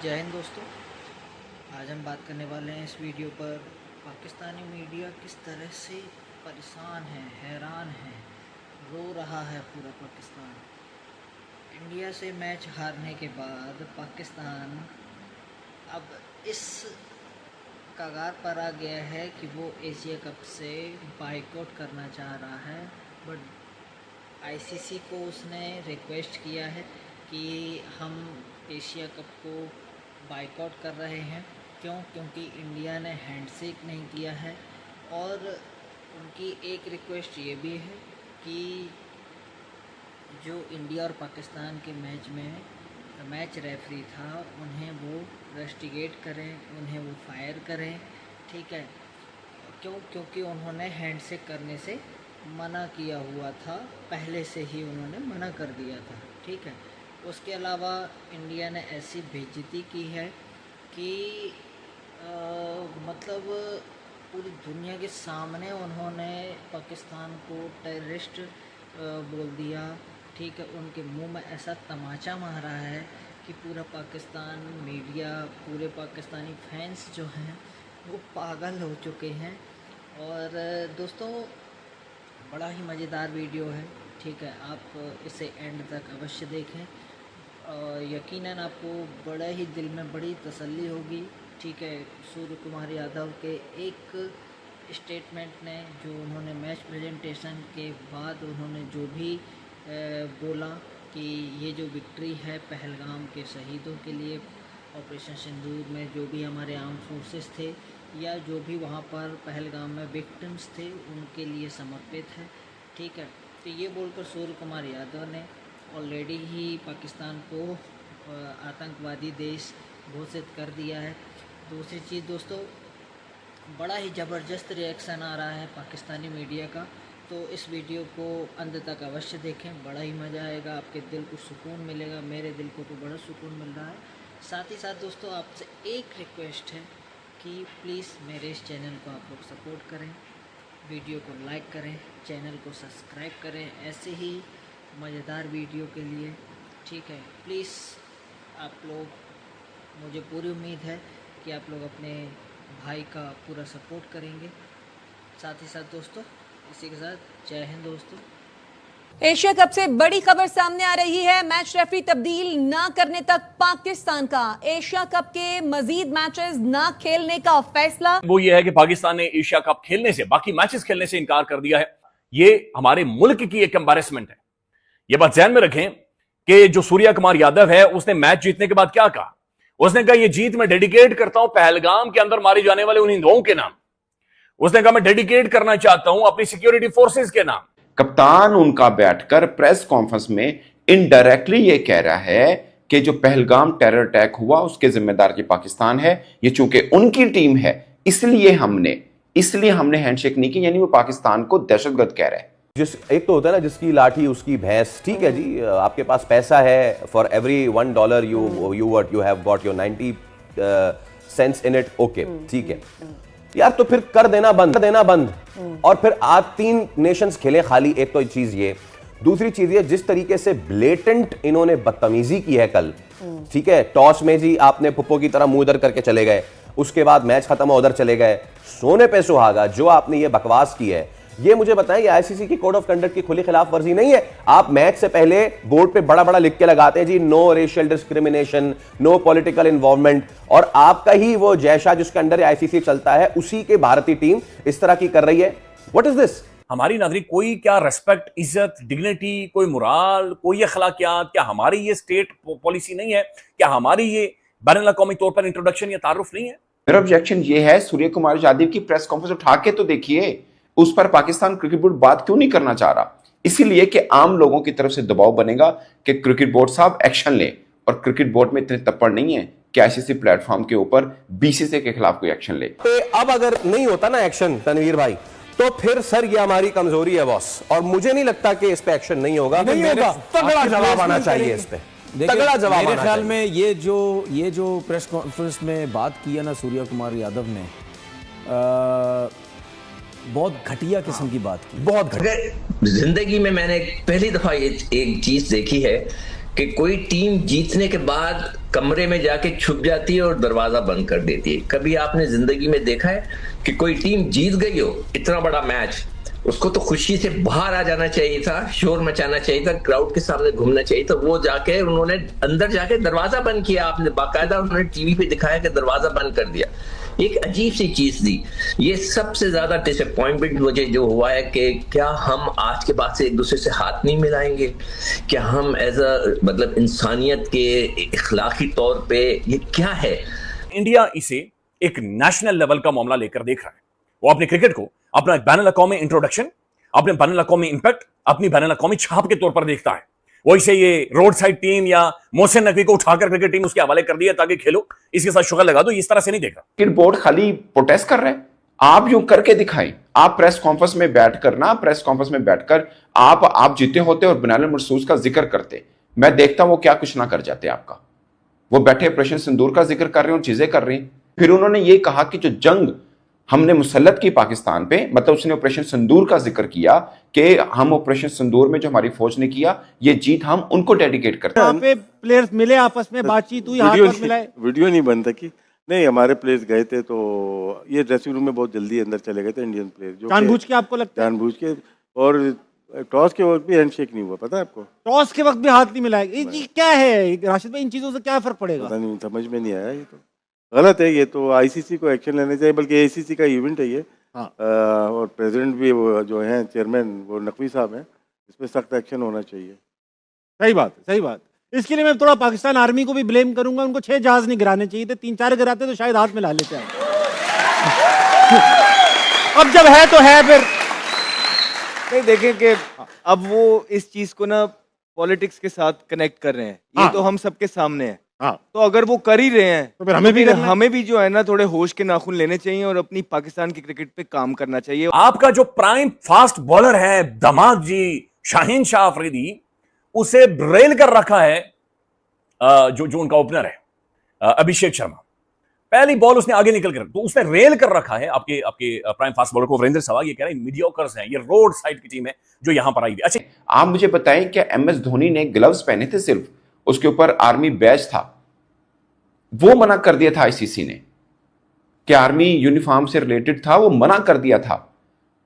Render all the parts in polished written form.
जय हिंद दोस्तों। आज हम बात करने वाले हैं इस वीडियो पर पाकिस्तानी मीडिया किस तरह से परेशान है, हैरान है, रो रहा है पूरा पाकिस्तान। इंडिया से मैच हारने के बाद पाकिस्तान अब इस कगार पर आ गया है कि वो एशिया कप से बाइकआउट करना चाह रहा है। बट आईसीसी को उसने रिक्वेस्ट किया है कि हम एशिया कप को बाइकआउट कर रहे हैं। क्योंकि इंडिया ने हैंडशेक नहीं किया है। और उनकी एक रिक्वेस्ट ये भी है कि जो इंडिया और पाकिस्तान के मैच रेफरी था उन्हें वो रेस्टिगेट करें, उन्हें वो फायर करें। ठीक है, क्योंकि उन्होंने हैंडशेक करने से मना किया हुआ था, पहले से ही उन्होंने मना कर दिया था। ठीक है, उसके अलावा इंडिया ने ऐसी बेइज्जती की है कि मतलब पूरी दुनिया के सामने उन्होंने पाकिस्तान को टेररिस्ट बोल दिया। ठीक है, उनके मुंह में ऐसा तमाचा मारा है कि पूरा पाकिस्तान मीडिया, पूरे पाकिस्तानी फैंस जो हैं वो पागल हो चुके हैं। और दोस्तों, बड़ा ही मज़ेदार वीडियो है। ठीक है, आप इसे एंड तक अवश्य देखें। यकीनन आपको बड़ा ही दिल में बड़ी तसल्ली होगी। ठीक है, सूर्य कुमार यादव के एक स्टेटमेंट ने, जो उन्होंने मैच प्रेजेंटेशन के बाद उन्होंने जो भी बोला कि ये जो विक्ट्री है पहलगाम के शहीदों के लिए, ऑपरेशन सिंदूर में जो भी हमारे आर्म फोर्सेस थे या जो भी वहाँ पर पहलगाम में विक्टिम्स थे उनके लिए समर्पित है। ठीक है, तो ये बोलकर सूर्य कुमार यादव ने ऑलरेडी ही पाकिस्तान को आतंकवादी देश घोषित कर दिया है। दूसरी चीज़ दोस्तों, बड़ा ही ज़बरदस्त रिएक्शन आ रहा है पाकिस्तानी मीडिया का। तो इस वीडियो को अंत तक अवश्य देखें, बड़ा ही मज़ा आएगा, आपके दिल को सुकून मिलेगा। मेरे दिल को तो बड़ा सुकून मिल रहा है। साथ ही साथ दोस्तों, आपसे एक रिक्वेस्ट है कि प्लीज़ मेरे इस चैनल को आप लोग सपोर्ट करें, वीडियो को लाइक करें, चैनल को सब्सक्राइब करें ऐसे ही मज़ेदार वीडियो के लिए। ठीक है, प्लीज़ आप लोग, मुझे पूरी उम्मीद है कि आप लोग अपने भाई का पूरा सपोर्ट करेंगे। साथ ही साथ दोस्तों, इसी के साथ जय हिंद दोस्तों। एशिया कप से बड़ी खबर सामने आ रही है। मैच रेफरी तब्दील ना करने तक पाकिस्तान का एशिया कप के मजीद मैचेस ना खेलने का फैसला। वो ये है कि पाकिस्तान ने एशिया कप खेलने से, बाकी मैचेस खेलने से इनकार कर दिया है। ये हमारे मुल्क की एक एम्बैरेसमेंट है। ये बात ध्यान में रखें कि जो सूर्य कुमार यादव है उसने मैच जीतने के बाद क्या कहा। उसने कहा, ये जीत मैं डेडिकेट करता हूं पहलगाम के अंदर मारे जाने वाले उन हिंदुओं के नाम। उसने कहा, मैं डेडिकेट करना चाहता हूं अपनी सिक्योरिटी फोर्सेस के नाम। कप्तान उनका बैठकर प्रेस कॉन्फ्रेंस में इनडायरेक्टली ये कह रहा है कि जो पहलगाम टेरर अटैक हुआ उसके जिम्मेदार की पाकिस्तान है। ये चूंकि उनकी टीम है इसलिए हमने हैंडशेक नहीं की, यानी वो पाकिस्तान को दहशतगर्द कह रहा है। जिस एक तो होता है ना, जिसकी लाठी उसकी भैंस। ठीक है जी, आपके पास पैसा है, for every $1 you have got your 90 cents in it. Okay, ठीक है यार, तो फिर कर देना बंद। और फिर आप 3 नेशंस खेले खाली। एक तो चीज ये, दूसरी चीज ये, जिस तरीके से ब्लेटेंट इन्होंने बदतमीजी की है कल। ठीक है, टॉस में जी आपने पुप्पो की तरह मुंह इधर करके चले गए, उसके बाद मैच खत्म हो उधर चले गए, सोने पे सुहागा जो आपने ये बकवास की है। ये मुझे बताएं, ये आईसीसी की कोड ऑफ कंडक्ट की खुली खिलाफ वर्जी नहीं है? आप मैच से पहले बोर्ड पे बड़ा बड़ा लिख के लगाते हैं जी, no racial discrimination, no political involvement, और आपका ही वो जैशा जिसके अंडर आईसीसी चलता है उसी के भारतीय टीम इस तरह की कर रही है। What is this? हमारी नागरिक कोई क्या रेस्पेक्ट, इज्जत, डिग्निटी, कोई मोराल, कोई अखलाकियात, क्या हमारी ये स्टेट पॉलिसी नहीं है? क्या हमारी ये बैनुल अक़वामी तौर पर इंट्रोडक्शन या तारुफ नहीं है? मेरा ऑब्जेक्शन ये है, सूर्य कुमार यादव की प्रेस कॉन्फ्रेंस उठा के तो देखिए, उस पर पाकिस्तान क्रिकेट बोर्ड बात क्यों नहीं करना चाह रहा? इसीलिए कि आम लोगों की तरफ से दबाव बनेगा कि क्रिकेट बोर्ड साहब एक्शन ले। और क्रिकेट बोर्ड में इतने तप्पड़ नहीं है कि आईसीसी प्लेटफॉर्म के ऊपर बीसीसीआई के खिलाफ कोई एक्शन ले। अब अगर नहीं होता ना एक्शन तनवीर भाई, तो फिर सर ये हमारी कमजोरी है बॉस, और मुझे नहीं लगता कि इस पे एक्शन नहीं होगा। तगड़ा जवाब आना चाहिए इस पे, तगड़ा जवाब। मेरे ख्याल में ये जो प्रेस कॉन्फ्रेंस में बात की है ना सूर्य कुमार यादव ने, बहुत घटिया किस्म की बात की, बहुत घटिया। जिंदगी में मैंने पहली दफा एक चीज देखी है कि कोई टीम जीतने के बाद कमरे में जाके छुप जाती है और दरवाजा बंद कर देती है। कभी आपने जिंदगी में देखा है कि कोई टीम जीत गई हो इतना बड़ा मैच, उसको तो खुशी से बाहर आ जाना चाहिए था, शोर मचाना चाहिए था, क्राउड के सामने घूमना चाहिए था। वो जाके उन्होंने अंदर जाके दरवाजा बंद किया, आपने बाकायदा उन्होंने टीवी पे दिखाया कि दरवाजा बंद कर दिया। एक अजीब सी चीज थी। ये सबसे ज्यादा डिसअपॉइंटमेंट मुझे जो हुआ है कि क्या हम आज के बाद से एक दूसरे से हाथ नहीं मिलाएंगे? क्या हम एज अ मतलब इंसानियत के इखलाकी तौर पे ये क्या है? इंडिया इसे एक नेशनल लेवल का मामला लेकर देख रहा है। वो अपने क्रिकेट को अपना बैनुल अक़वामी इंट्रोडक्शन, अपने बैनुल अक़वामी इंपैक्ट, अपनी बैनुल अक़वामी छाप के तौर पर देखता है। वो इसे ये रोड साइड टीम या मोहसिन नकवी को उठाकर क्रिकेट टीम उसके हवाले कर दिया ताकि खेलो, इसके साथ शुगर लगा दो, इस तरह से नहीं देख रहा। क्रिकेट बोर्ड खाली प्रोटेस्ट कर रहे हैं। आप यूं करके दिखाएं, आप प्रेस कॉन्फ्रेंस में बैठकर ना, प्रेस कॉन्फ्रेंस में बैठकर आप जीते होते और बनाल महसूस का जिक्र करते, मैं देखता हूं वो क्या कुछ ना कर जाते आपका। वो बैठे ऑपरेशन सिंदूर का जिक्र कर रहे हो, चीजें कर रहे हैं। फिर उन्होंने ये कहा कि जो जंग हमने मुसल्लत की पाकिस्तान पे, मतलब उसने ऑपरेशन सिंदूर का जिक्र किया कि हम ऑपरेशन सिंदूर में जो हमारी फौज ने किया, ये जीत हम उनको डेडिकेट करते हैं। यहाँ पे प्लेयर्स मिले, आपस में बातचीत हुई, हाथ हाथ मिलाए। वीडियो नहीं बनता कि नहीं, हमारे प्लेयर्स गए थे तो ये ड्रेसिंग रूम में बहुत जल्दी अंदर चले गए थे इंडियन प्लेयर, जो जानबूझ के आपको लगता है? जानबूझ के। और टॉस के वक्त भी हैंडशेक नहीं हुआ, पता है आपको? टॉस के वक्त भी हाथ नहीं मिलाए, ये क्या है राशिद भाई? इन चीजों से क्या फर्क पड़ेगा? पता नहीं, समझ में नहीं आया। ये तो गलत है, ये तो आईसीसी को एक्शन लेने चाहिए, बल्कि आईसीसी का इवेंट है ये। हाँ। और प्रेसिडेंट भी वो जो हैं चेयरमैन, वो नकवी साहब हैं, इस पर सख्त एक्शन होना चाहिए। सही बात है, सही बात। इसके लिए मैं थोड़ा पाकिस्तान आर्मी को भी ब्लेम करूंगा। उनको 6 जहाज नहीं गिराने चाहिए थे, 3-4 गिराते तो शायद हाथ मिला लेते हैं। अब जब है तो है। फिर नहीं, देखें कि अब वो इस चीज को ना पॉलिटिक्स के साथ कनेक्ट कर रहे हैं, ये हाँ। तो हम सबके सामने है। हाँ। तो अगर वो कर ही रहे हैं तो फिर हमें भी जो है ना थोड़े होश के नाखून लेने चाहिए और अपनी पाकिस्तान की क्रिकेट पे काम करना चाहिए। आपका जो प्राइम फास्ट बॉलर है दमाग जी शाहीन शाह अफरीदी, उसे रेल कर रखा है जो उनका ओपनर है अभिषेक शर्मा। पहली बॉल उसने आगे निकल कर, तो उसने रेल कर रखा है आपके प्राइम फास्ट बॉलर को। वीरेंद्र सहवाग ये कह रहे हैं मीडियोकर्स हैं, ये रोड साइड की टीम है जो यहां पर आई थी। अच्छा, आप मुझे बताएं क्या एमएस धोनी ने ग्लव्स पहने थे, सिर्फ उसके ऊपर आर्मी बैज था, वो मना कर दिया था आईसीसी ने कि आर्मी यूनिफॉर्म से रिलेटेड था, वो मना कर दिया था।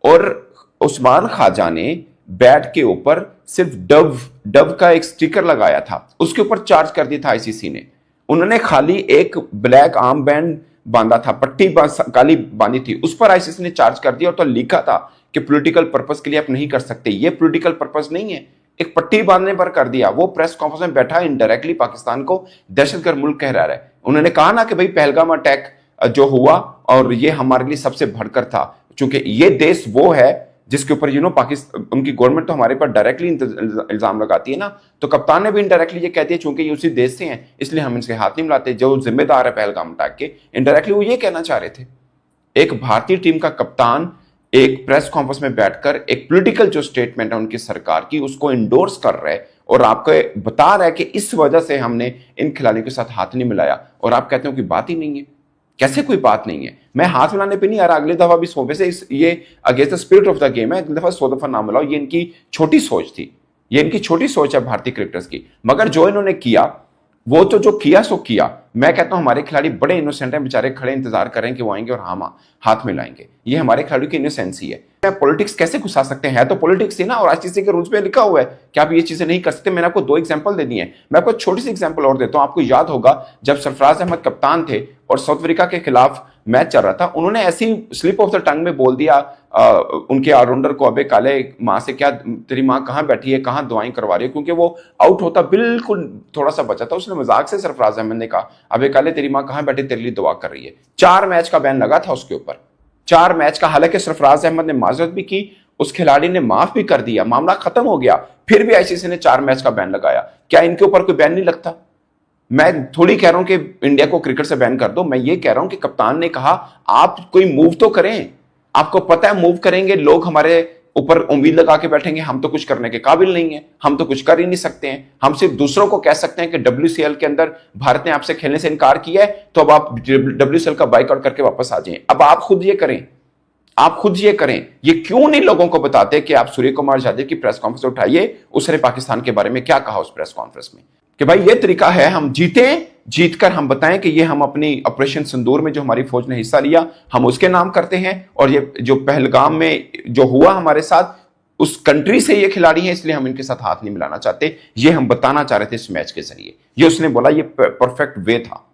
और उस्मान ख्वाजा ने बैट के ऊपर सिर्फ डव का एक स्टिकर लगाया था, उसके ऊपर चार्ज कर दिया था आईसीसी ने। उन्होंने खाली एक ब्लैक आर्म बैंड बांधा था, पट्टी काली बांधी थी, उस पर आईसीसी ने चार्ज कर दिया और तो लिखा था कि पॉलिटिकल पर्पस के लिए आप नहीं कर सकते। ये पॉलिटिकल पर्पस नहीं है, एक पट्टी बांधने पर कर दिया। वो प्रेस कॉन्फ्रेंस में बैठा इनडायरेक्टली पाकिस्तान को दहशतगर्द मुल्क कह रहा है। उन्होंने कहा ना कि भाई पहलगाम अटैक जो हुआ और ये हमारे लिए सबसे बढ़कर था, क्योंकि ये देश वो है जिसके ऊपर पाकिस्तान, उनकी गवर्नमेंट तो हमारे पर डायरेक्टली इल्जाम लगाती है ना, तो कप्तान ने भी इनडायरेक्टली ये कह दिया चूंकि ये उसी देश से हैं इसलिए हम इनसे हाथ नहीं मिलाते, जो जिम्मेदार है पहलगाम अटैक के। इनडायरेक्टली वो ये कहना चाह रहे थे। एक भारतीय टीम का कप्तान एक प्रेस कॉन्फ्रेंस में बैठकर एक पॉलिटिकल जो स्टेटमेंट है उनकी सरकार की, उसको इंडोर्स कर रहा है और आपको बता रहा है कि इस वजह से हमने इन खिलाड़ियों के साथ हाथ नहीं मिलाया, और आप कहते हो कि बात ही नहीं है। कैसे कोई बात नहीं है? मैं हाथ मिलाने पे नहीं आ रहा, अगली दफा भी सो वैसे ये against the spirit of the game है, अगली दफा 100 दफा ना मिलाओ। ये इनकी छोटी सोच थी, ये इनकी छोटी सोच है भारतीय क्रिकेटर्स की। मगर जो इन्होंने किया वो तो जो किया सो किया। मैं कहता हूं हमारे खिलाड़ी बड़े इनोसेंट हैं, बेचारे खड़े इंतजार करें कि वो आएंगे और हम हाथ मिलाएंगे। ये हमारे खिलाड़ियों की इनोसेंसी है। पॉलिटिक्स कैसे घुसा सकते हैं? तो पॉलिटिक्स ही ना, और आईसीसी के रूल्स पे लिखा हुआ है कि आप ये चीजें नहीं कर सकते। मैंने आपको 2 एग्जांपल दे दिए हैं, मैं आपको छोटी सी एग्जांपल और देता हूं। आपको याद होगा जब सरफराज अहमद कप्तान थे और साउथ अफ्रीका के खिलाफ मैच चल रहा था, उन्होंने ऐसी स्लिप ऑफ द टंग में बोल दिया उनके ऑलराउंडर को, अबे काले माँ से क्या, तेरी माँ कहाँ बैठी है, कहाँ दवाएं करवा रही है, क्योंकि वो आउट होता बिल्कुल थोड़ा सा बचा था। उसने मजाक से सरफराज अहमद ने कहा अबे काले तेरी माँ कहाँ बैठी, तेरे लिए दुआ कर रही है। 4 मैच का बैन लगा था उसके ऊपर, 4 मैच का। हालांकि सरफराज अहमद ने माजरत भी की, उस खिलाड़ी ने माफ भी कर दिया, मामला खत्म हो गया। फिर भी आईसीसी ने 4 मैच का बैन लगाया। क्या इनके ऊपर कोई बैन नहीं लगता? मैं थोड़ी कह रहा हूं कि इंडिया को क्रिकेट से बैन कर दो, मैं ये कह रहा हूं कि कप्तान ने कहा आप कोई मूव तो करें। आपको पता है मूव करेंगे लोग हमारे ऊपर उम्मीद लगा के बैठेंगे, हम तो कुछ करने के काबिल नहीं है, हम तो कुछ कर ही नहीं सकते हैं। हम सिर्फ दूसरों को कह सकते हैं कि WCL के अंदर भारत ने आपसे खेलने से इनकार किया है, तो अब आप WCL का बाइकआउट करके वापस आ जाएं। अब आप खुद ये करें, आप खुद ये करें। ये क्यों नहीं लोगों को बताते कि आप सूर्य कुमार यादव की प्रेस कॉन्फ्रेंस उठाइए, उसने पाकिस्तान के बारे में क्या कहा उस प्रेस कॉन्फ्रेंस में। कि भाई ये तरीका है, हम जीतकर हम बताएं कि ये हम अपनी ऑपरेशन सिंदूर में जो हमारी फौज ने हिस्सा लिया हम उसके नाम करते हैं, और ये जो पहलगाम में जो हुआ हमारे साथ उस कंट्री से ये खिलाड़ी हैं, इसलिए हम इनके साथ हाथ नहीं मिलाना चाहते। ये हम बताना चाह रहे थे इस मैच के जरिए। ये उसने बोला, ये परफेक्ट वे था।